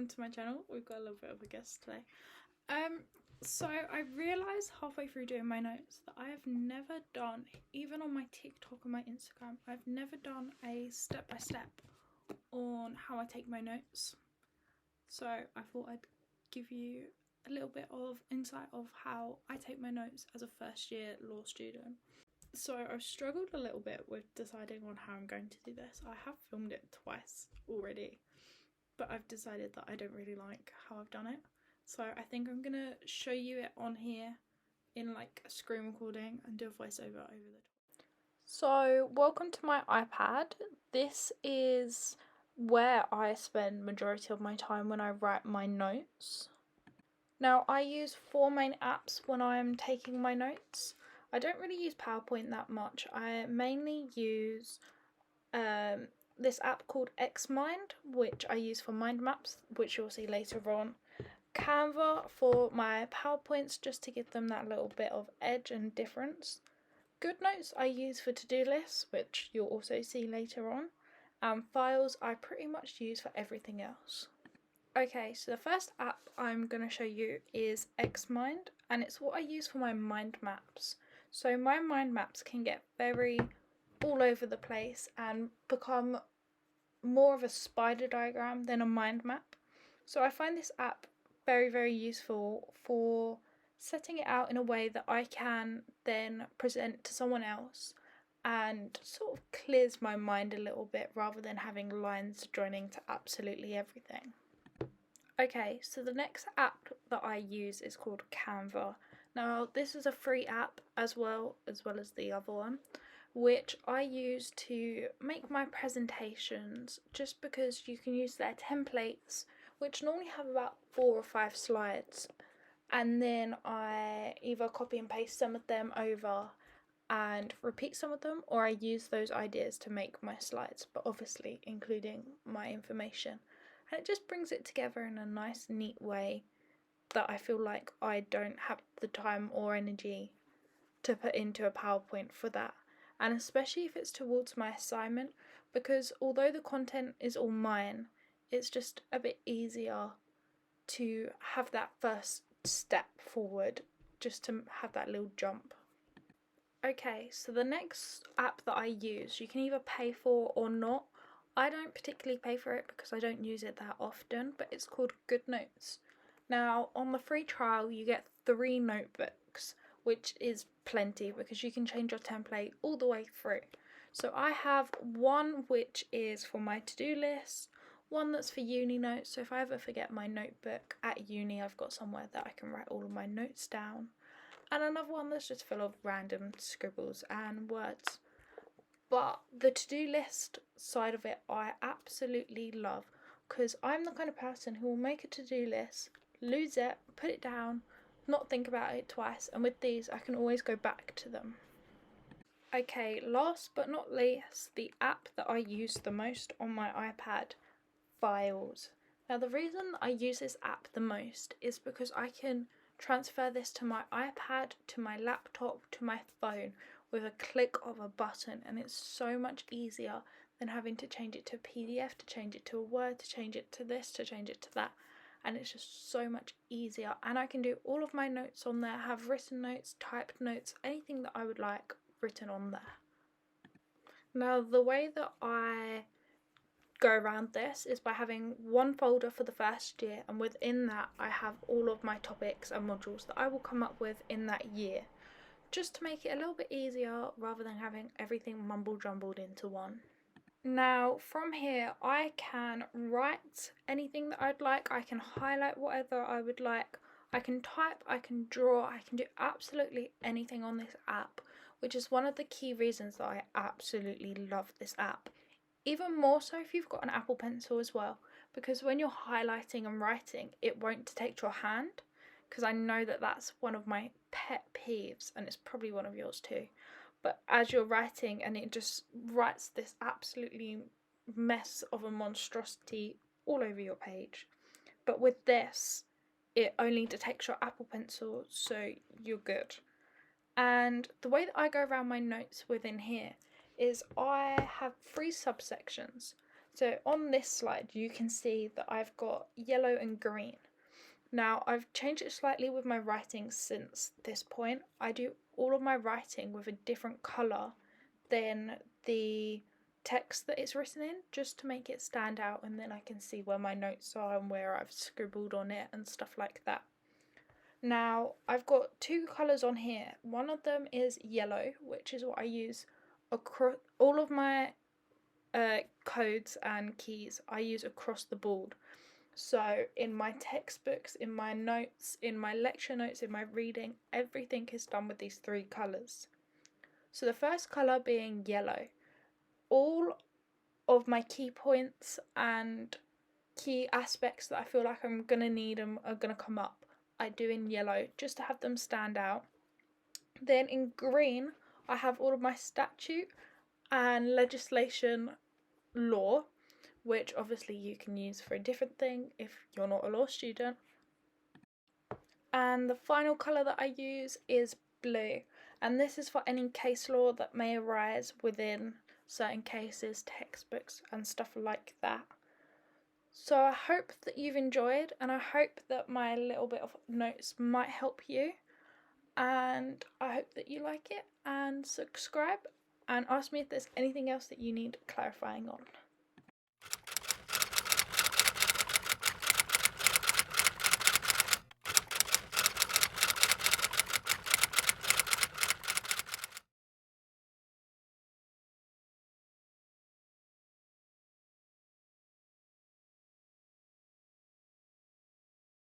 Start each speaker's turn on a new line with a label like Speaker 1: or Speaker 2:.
Speaker 1: welcome to my channel. We've got a little bit of a guest today. So I realised halfway through doing my notes that I have never done, even on my TikTok and my Instagram, I've never done a step-by-step on how I take my notes. So I thought I'd give you a little bit of insight of how I take my notes as a first year law student. So I've struggled a little bit with deciding on how I'm going to do this. I have filmed it twice already, but I've decided that I don't really like how I've done it. So I think I'm gonna show you it on here in like a screen recording and do a voiceover over the top. So welcome to my iPad. This is where I spend majority of my time when I write my notes. Now I use 4 main apps when I'm taking my notes. I don't really use PowerPoint that much. I mainly use this app called Xmind, which I use for mind maps, which you'll see later on. Canva for my PowerPoints, just to give them that little bit of edge and difference. GoodNotes I use for to-do lists, which you'll also see later on. And Files I pretty much use for everything else. Okay, so the first app I'm going to show you is Xmind, and it's what I use for my mind maps. So my mind maps can get very all over the place and become more of a spider diagram than a mind map. So I find this app very useful for setting it out in a way that I can then present to someone else and sort of clears my mind a little bit rather than having lines joining to absolutely everything. Okay, so the next app that I use is called Canva. Now this is a free app as well as the other one, which I use to make my presentations, just because you can use their templates, which normally have about 4 or 5 slides, and then I either copy and paste some of them over and repeat some of them, or I use those ideas to make my slides, but obviously including my information. And it just brings it together in a nice, neat way that I feel like I don't have the time or energy to put into a PowerPoint for that. And especially if it's towards my assignment, because although the content is all mine, it's just a bit easier to have that first step forward, just to have that little jump. Okay, so the next app that I use, you can either pay for or not. I don't particularly pay for it because I don't use it that often, but it's called GoodNotes. Now, on the free trial, you get 3 notebooks, which is plenty because you can change your template all the way through. So I have one which is for my to-do list, one that's for uni notes, so if I ever forget my notebook at uni, I've got somewhere that I can write all of my notes down, and another one that's just full of random scribbles and words. But the to-do list side of it I absolutely love, because I'm the kind of person who will make a to-do list, lose it, put it down, not think about it twice, and with these I can always go back to them. Okay, last but not least, the app that I use the most on my iPad, Files. Now the reason I use this app the most is because I can transfer this to my iPad, to my laptop, to my phone with a click of a button, and it's so much easier than having to change it to a PDF, to change it to a Word, to change it to this, to change it to that. And it's just so much easier, and I can do all of my notes on there, have written notes, typed notes, anything that I would like written on there. Now the way that I go around this is by having one folder for the first year, and within that I have all of my topics and modules that I will come up with in that year, just to make it a little bit easier rather than having everything mumble jumbled into one. Now from here I can write anything that I'd like, I can highlight whatever I would like, I can type, I can draw, I can do absolutely anything on this app, which is one of the key reasons that I absolutely love this app. Even more so if you've got an Apple Pencil as well, because when you're highlighting and writing, it won't detect your hand, because I know that that's one of my pet peeves, and it's probably one of yours too. But as you're writing, and it just writes this absolutely mess of a monstrosity all over your page. But with this, it only detects your Apple Pencil, so you're good. And the way that I go around my notes within here is I have 3 subsections. So on this slide you can see that I've got yellow and green. Now I've changed it slightly with my writing since this point. I do all of my writing with a different colour than the text that it's written in, just to make it stand out, and then I can see where my notes are and where I've scribbled on it and stuff like that. Now I've got two colours on here. One of them is yellow, which is what I use across all of my codes and keys. I use across the board. So in my textbooks, in my notes, in my lecture notes, in my reading, everything is done with these three colours. So the first colour being yellow. All of my key points and key aspects that I feel like I'm going to need and are going to come up, I do in yellow just to have them stand out. Then in green, I have all of my statute and legislation law, which obviously you can use for a different thing if you're not a law student. And the final colour that I use is blue, and this is for any case law that may arise within certain cases, textbooks and stuff like that. So I hope that you've enjoyed, and I hope that my little bit of notes might help you, and I hope that you like it, and subscribe and ask me if there's anything else that you need clarifying on.